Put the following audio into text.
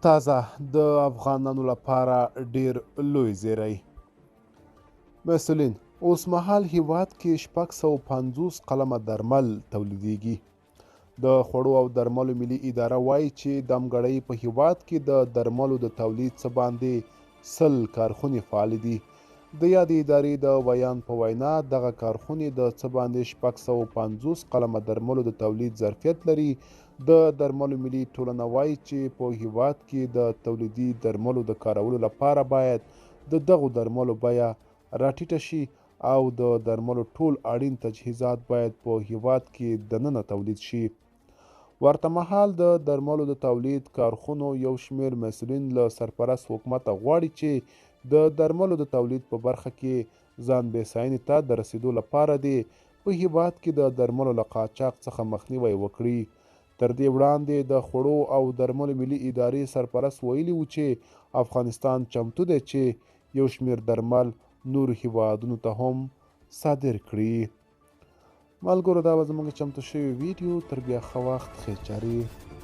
تازه د افغانانو لپاره ډیر لوی زیری. مسؤلین: اوسمهال هیواد کې 650 قلمه درمل تولیدیږي. د خوړو او درملو ملي اداره وایي چې دمګړۍ په هیواد کې د درملو د تولید څه باندې 100 کارخونې فعالې دي. د یادې ادارې د ویان په وینا دغه کارخونې د څه باندې 650 قلمه درملو د تولید ظرفیت لري. د درملو ملي ټولنه وایي چې په هیواد کې د تولیدي درملو د کارولو لپاره باید د دغو درملو بیه راټیټه شي او د درملو ټول اړین تجهیزات باید په هیواد کې دننه تولید شي. ورته مهال د درملو د تولید کارخونو یو شمېر مسؤلین له سرپرست حکومته غواړي چې د درملو د تولید په برخه کې ځان بسیاینې ته د رسیدو لپاره دې په هیواد کې د درملو له قاچاق څخه مخنیوی وکړي. تر دې وړاندې د خوړو او درملو ملي ادارې سرپرست ویلي و چې افغانستان چمتو دی چې یو شمېر درمل نورو هیوادونو ته هم صادر کړي. ملګرو، دا به زموږ چمتو شوی ویډیو. تر بیا ښه وخت، ښې چارې.